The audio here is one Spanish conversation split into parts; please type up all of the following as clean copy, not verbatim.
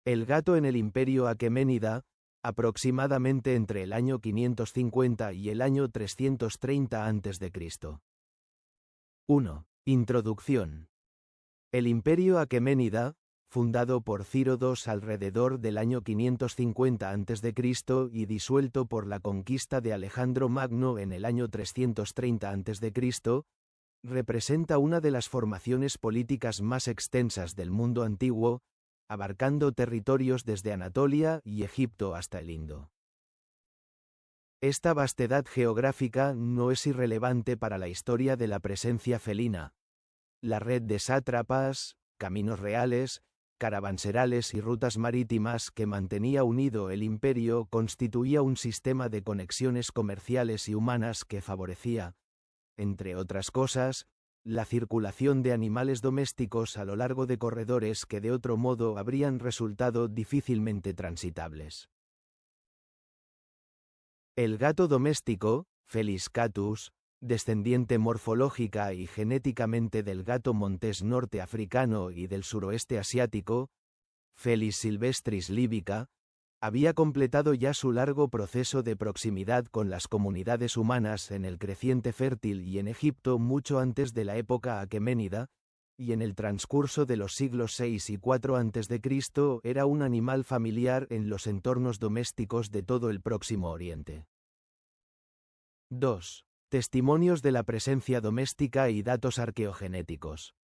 El gato en el Imperio Aqueménida, aproximadamente entre el año 550 y el año 330 a.C. 1. Introducción. El Imperio Aqueménida, fundado por Ciro II alrededor del año 550 a.C. y disuelto por la conquista de Alejandro Magno en el año 330 a.C., representa una de las formaciones políticas más extensas del mundo antiguo, abarcando territorios desde Anatolia y Egipto hasta el Indo. Esta vastedad geográfica no es irrelevante para la historia de la presencia felina. La red de sátrapas, caminos reales, caravanserales y rutas marítimas que mantenía unido el imperio constituía un sistema de conexiones comerciales y humanas que favorecía, entre otras cosas, la circulación de animales domésticos a lo largo de corredores que de otro modo habrían resultado difícilmente transitables. El gato doméstico, Felis catus, descendiente morfológica y genéticamente del gato montés norteafricano y del suroeste asiático, Felis silvestris libica, había completado ya su largo proceso de proximidad con las comunidades humanas en el creciente fértil y en Egipto mucho antes de la época aqueménida, y en el transcurso de los siglos VI y IV a.C. era un animal familiar en los entornos domésticos de todo el Próximo Oriente. 2. Testimonios de la presencia doméstica y datos arqueogenéticos.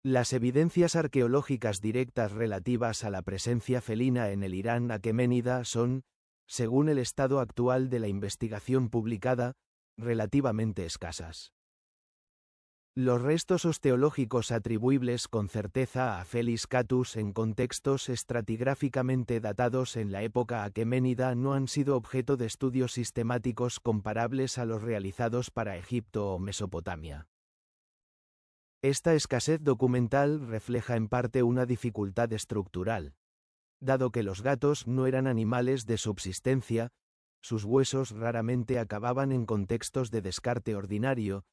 Las evidencias arqueológicas directas relativas a la presencia felina en el Irán aqueménida son, según el estado actual de la investigación publicada, relativamente escasas. Los restos osteológicos atribuibles con certeza a Felis catus en contextos estratigráficamente datados en la época aqueménida no han sido objeto de estudios sistemáticos comparables a los realizados para Egipto o Mesopotamia. Esta escasez documental refleja en parte una dificultad estructural. Dado que los gatos no eran animales de subsistencia, sus huesos raramente acababan en contextos de descarte ordinario,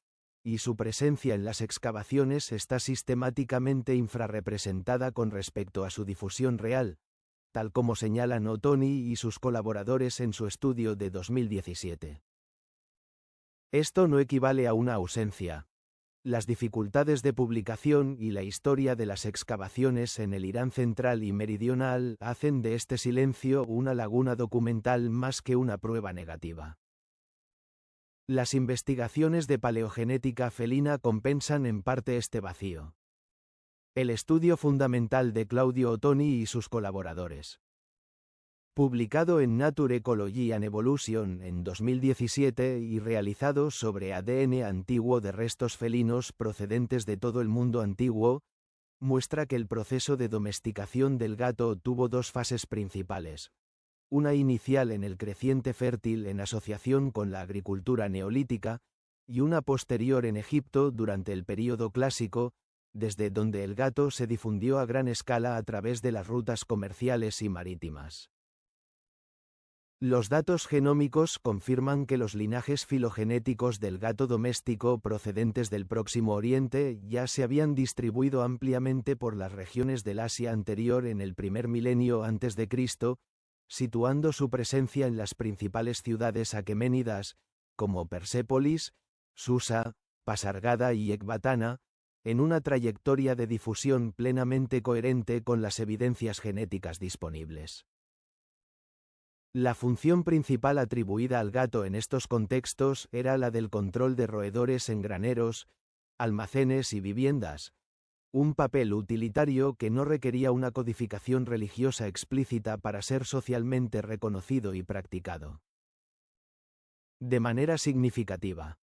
y su presencia en las excavaciones está sistemáticamente infrarrepresentada con respecto a su difusión real, tal como señalan Ottoni y sus colaboradores en su estudio de 2017. Esto no equivale a una ausencia. Las dificultades de publicación y la historia de las excavaciones en el Irán central y meridional hacen de este silencio una laguna documental más que una prueba negativa. Las investigaciones de paleogenética felina compensan en parte este vacío. El estudio fundamental de Claudio Ottoni y sus colaboradores, publicado en Nature Ecology and Evolution en 2017 y realizado sobre ADN antiguo de restos felinos procedentes de todo el mundo antiguo, muestra que el proceso de domesticación del gato tuvo dos fases principales. Una inicial en el creciente fértil en asociación con la agricultura neolítica, y una posterior en Egipto durante el período clásico, desde donde el gato se difundió a gran escala a través de las rutas comerciales y marítimas. Los datos genómicos confirman que los linajes filogenéticos del gato doméstico procedentes del Próximo Oriente ya se habían distribuido ampliamente por las regiones del Asia anterior en el primer milenio antes de Cristo, situando su presencia en las principales ciudades aqueménidas, como Persépolis, Susa, Pasargada y Ecbatana, en una trayectoria de difusión plenamente coherente con las evidencias genéticas disponibles. La función principal atribuida al gato en estos contextos era la del control de roedores en graneros, almacenes y viviendas, un papel utilitario que no requería una codificación religiosa explícita para ser socialmente reconocido y practicado. De manera significativa,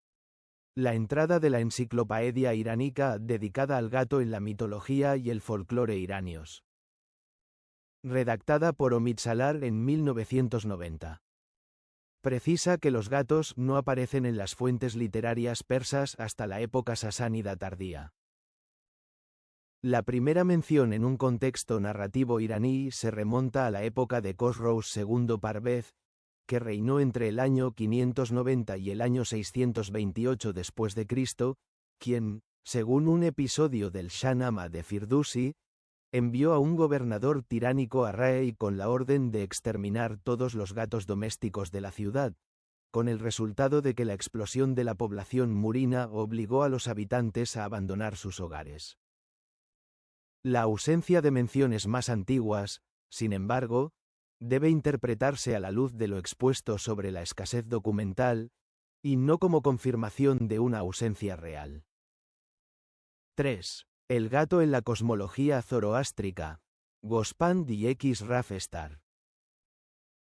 la entrada de la enciclopedia iránica dedicada al gato en la mitología y el folclore iranios, redactada por Omid Salar en 1990. Precisa que los gatos no aparecen en las fuentes literarias persas hasta la época sasánida tardía. La primera mención en un contexto narrativo iraní se remonta a la época de Khosrous II Parvez, que reinó entre el año 590 y el año 628 después de Cristo, quien, según un episodio del Shahnameh de Firdusi, envió a un gobernador tiránico a Raei con la orden de exterminar todos los gatos domésticos de la ciudad, con el resultado de que la explosión de la población murina obligó a los habitantes a abandonar sus hogares. La ausencia de menciones más antiguas, sin embargo, debe interpretarse a la luz de lo expuesto sobre la escasez documental, y no como confirmación de una ausencia real. 3. El gato en la cosmología zoroástrica. Gospand y X. Rafestar.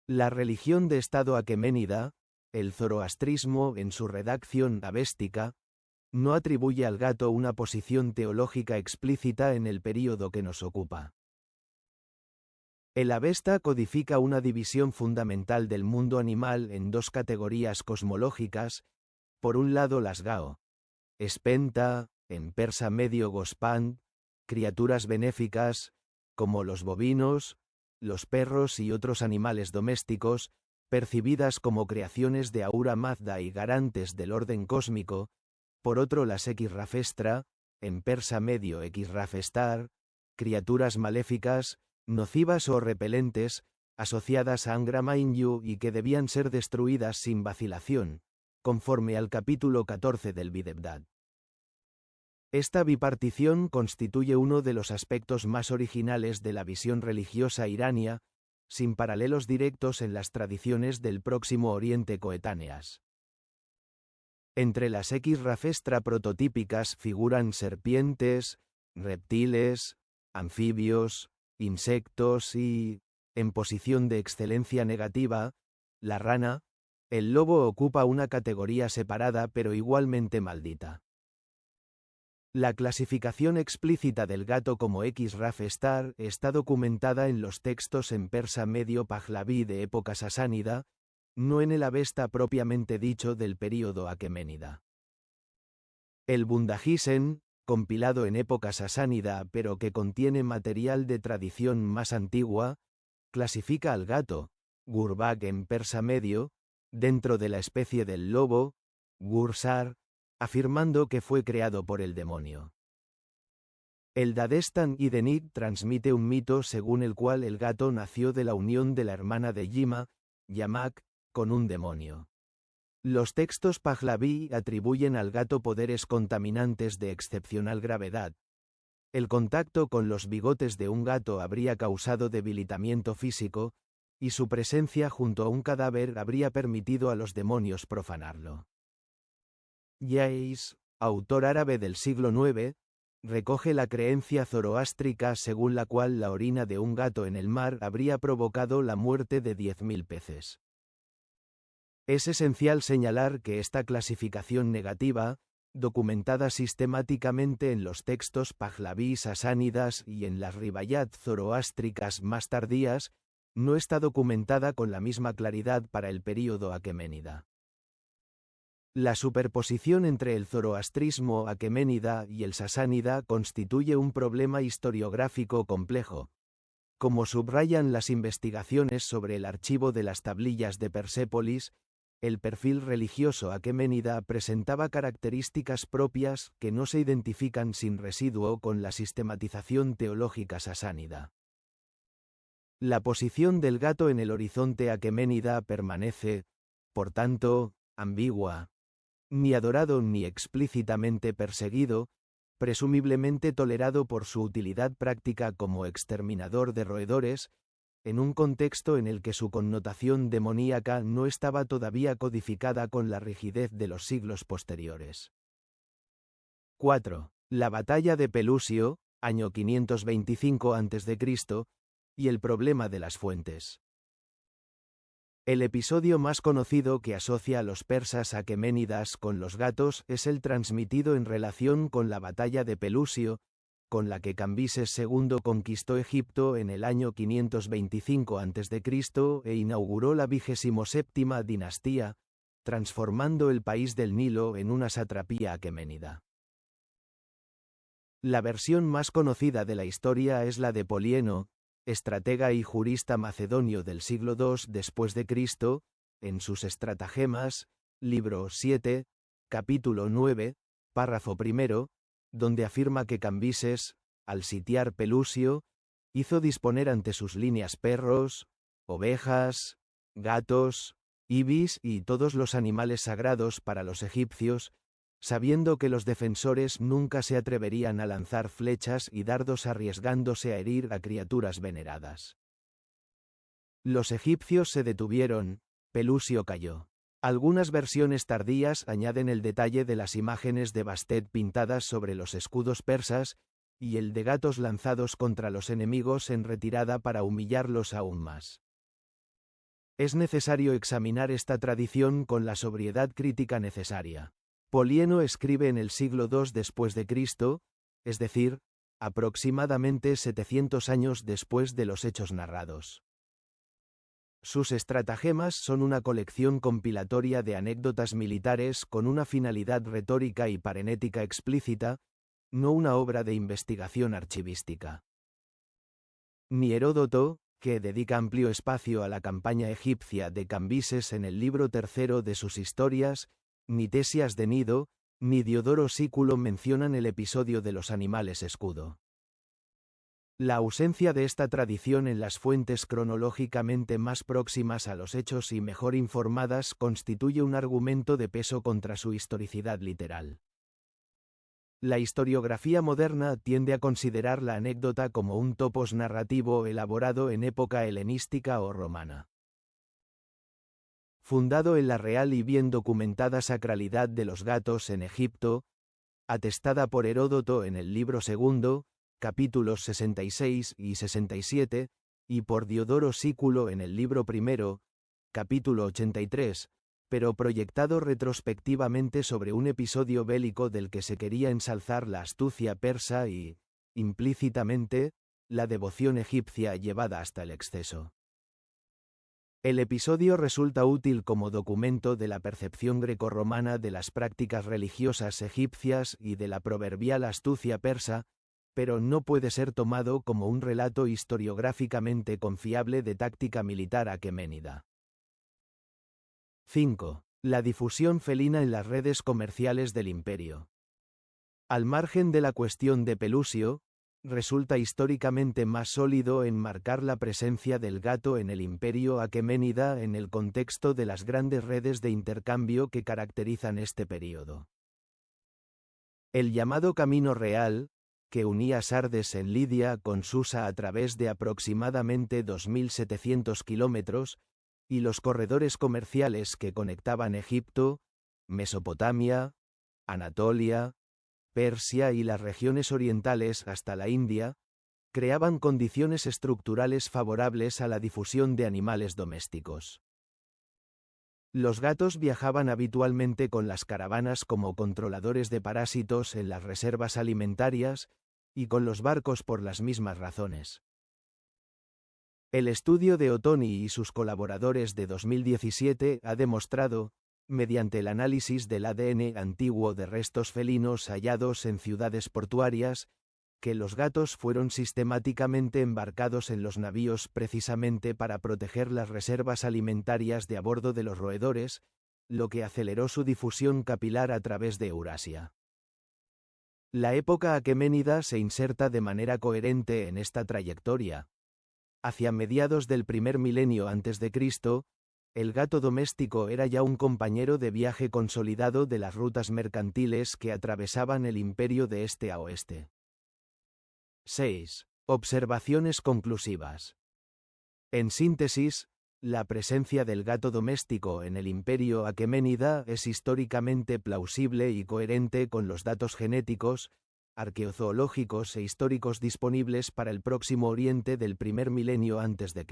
La religión de Estado aqueménida, el zoroastrismo en su redacción avéstica, no atribuye al gato una posición teológica explícita en el período que nos ocupa. El Avesta codifica una división fundamental del mundo animal en dos categorías cosmológicas, por un lado las Gao, Spenta, en persa medio Gospand, criaturas benéficas, como los bovinos, los perros y otros animales domésticos, percibidas como creaciones de Ahura Mazda y garantes del orden cósmico, por otro las X Rafestra, en persa medio X Rafestar, criaturas maléficas, nocivas o repelentes, asociadas a Angra Mainyu y que debían ser destruidas sin vacilación, conforme al capítulo 14 del Bidebdad. Esta bipartición constituye uno de los aspectos más originales de la visión religiosa irania, sin paralelos directos en las tradiciones del Próximo Oriente coetáneas. Entre las X Rafestra prototípicas figuran serpientes, reptiles, anfibios, insectos y, en posición de excelencia negativa, la rana. El lobo ocupa una categoría separada pero igualmente maldita. La clasificación explícita del gato como X Rafestar está documentada en los textos en persa medio pahlaví de época sasánida, no en el Avesta propiamente dicho del período aqueménida. El Bundahisen, compilado en época sasánida pero que contiene material de tradición más antigua, clasifica al gato, Gurbag en persa medio, dentro de la especie del lobo, Gursar, afirmando que fue creado por el demonio. El Dadestan Idenit transmite un mito según el cual el gato nació de la unión de la hermana de Yima, Yamak, con un demonio. Los textos pahlaví atribuyen al gato poderes contaminantes de excepcional gravedad. El contacto con los bigotes de un gato habría causado debilitamiento físico, y su presencia junto a un cadáver habría permitido a los demonios profanarlo. Yais, autor árabe del siglo IX, recoge la creencia zoroástrica según la cual la orina de un gato en el mar habría provocado la muerte de 10.000 peces. Es esencial señalar que esta clasificación negativa, documentada sistemáticamente en los textos pahlaví sasánidas y en las ribayat zoroástricas más tardías, no está documentada con la misma claridad para el período aqueménida. La superposición entre el zoroastrismo aqueménida y el sasánida constituye un problema historiográfico complejo. Como subrayan las investigaciones sobre el archivo de las tablillas de Persépolis, el perfil religioso aqueménida presentaba características propias que no se identifican sin residuo con la sistematización teológica sasánida. La posición del gato en el horizonte aqueménida permanece, por tanto, ambigua. Ni adorado ni explícitamente perseguido, presumiblemente tolerado por su utilidad práctica como exterminador de roedores, en un contexto en el que su connotación demoníaca no estaba todavía codificada con la rigidez de los siglos posteriores. 4. La batalla de Pelusio, año 525 a.C., y el problema de las fuentes. El episodio más conocido que asocia a los persas aqueménidas con los gatos es el transmitido en relación con la batalla de Pelusio, con la que Cambises II conquistó Egipto en el año 525 a.C. e inauguró la 27ª dinastía, transformando el país del Nilo en una satrapía aqueménida. La versión más conocida de la historia es la de Polieno, estratega y jurista macedonio del siglo II después de Cristo, en sus Estratagemas, libro 7, capítulo 9, párrafo primero, donde afirma que Cambises, al sitiar Pelusio, hizo disponer ante sus líneas perros, ovejas, gatos, ibis y todos los animales sagrados para los egipcios, sabiendo que los defensores nunca se atreverían a lanzar flechas y dardos arriesgándose a herir a criaturas veneradas. Los egipcios se detuvieron, Pelusio cayó. Algunas versiones tardías añaden el detalle de las imágenes de Bastet pintadas sobre los escudos persas, y el de gatos lanzados contra los enemigos en retirada para humillarlos aún más. Es necesario examinar esta tradición con la sobriedad crítica necesaria. Polieno escribe en el siglo II después de Cristo, es decir, aproximadamente 700 años después de los hechos narrados. Sus estratagemas son una colección compilatoria de anécdotas militares con una finalidad retórica y parenética explícita, no una obra de investigación archivística. Ni Heródoto, que dedica amplio espacio a la campaña egipcia de Cambises en el libro tercero de sus historias, ni Tesias de Nido, ni Diodoro Sículo mencionan el episodio de los animales escudo. La ausencia de esta tradición en las fuentes cronológicamente más próximas a los hechos y mejor informadas constituye un argumento de peso contra su historicidad literal. La historiografía moderna tiende a considerar la anécdota como un topos narrativo elaborado en época helenística o romana. Fundado en la real y bien documentada sacralidad de los gatos en Egipto, atestada por Heródoto en el libro segundo, capítulos 66 y 67, y por Diodoro Sículo en el libro primero, capítulo 83, pero proyectado retrospectivamente sobre un episodio bélico del que se quería ensalzar la astucia persa y, implícitamente, la devoción egipcia llevada hasta el exceso. El episodio resulta útil como documento de la percepción grecorromana de las prácticas religiosas egipcias y de la proverbial astucia persa, pero no puede ser tomado como un relato historiográficamente confiable de táctica militar aqueménida. 5. La difusión felina en las redes comerciales del imperio. Al margen de la cuestión de Pelusio, resulta históricamente más sólido enmarcar la presencia del gato en el imperio aqueménida en el contexto de las grandes redes de intercambio que caracterizan este período. El llamado Camino Real, que unía Sardes en Lidia con Susa a través de aproximadamente 2.700 kilómetros, y los corredores comerciales que conectaban Egipto, Mesopotamia, Anatolia, Persia y las regiones orientales hasta la India, creaban condiciones estructurales favorables a la difusión de animales domésticos. Los gatos viajaban habitualmente con las caravanas como controladores de parásitos en las reservas alimentarias, y con los barcos por las mismas razones. El estudio de Ottoni y sus colaboradores de 2017 ha demostrado, mediante el análisis del ADN antiguo de restos felinos hallados en ciudades portuarias, que los gatos fueron sistemáticamente embarcados en los navíos precisamente para proteger las reservas alimentarias de a bordo de los roedores, lo que aceleró su difusión capilar a través de Eurasia. La época aqueménida se inserta de manera coherente en esta trayectoria. Hacia mediados del primer milenio a.C., el gato doméstico era ya un compañero de viaje consolidado de las rutas mercantiles que atravesaban el imperio de este a oeste. 6. Observaciones conclusivas. En síntesis, la presencia del gato doméstico en el imperio aqueménida es históricamente plausible y coherente con los datos genéticos, arqueozoológicos e históricos disponibles para el Próximo Oriente del primer milenio a.C.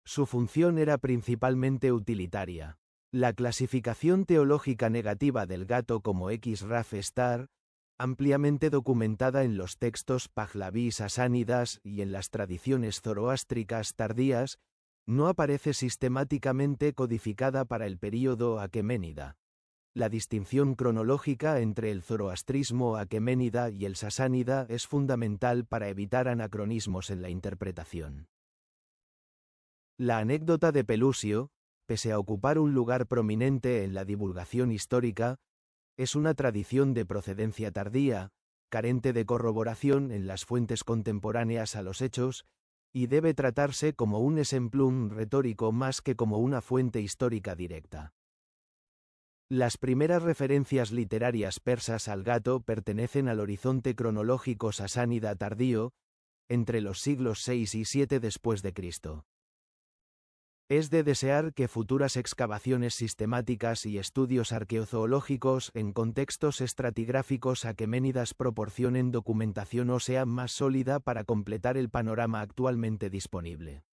Su función era principalmente utilitaria. La clasificación teológica negativa del gato como X-Raf Star, ampliamente documentada en los textos pahlaví sasánidas y en las tradiciones zoroástricas tardías, no aparece sistemáticamente codificada para el período aqueménida. La distinción cronológica entre el zoroastrismo aqueménida y el sasánida es fundamental para evitar anacronismos en la interpretación. La anécdota de Pelusio, pese a ocupar un lugar prominente en la divulgación histórica, es una tradición de procedencia tardía, carente de corroboración en las fuentes contemporáneas a los hechos, y debe tratarse como un exemplum retórico más que como una fuente histórica directa. Las primeras referencias literarias persas al gato pertenecen al horizonte cronológico sasánida tardío, entre los siglos VI y VII después de Cristo. Es de desear que futuras excavaciones sistemáticas y estudios arqueozoológicos en contextos estratigráficos aqueménidas proporcionen documentación ósea más sólida para completar el panorama actualmente disponible.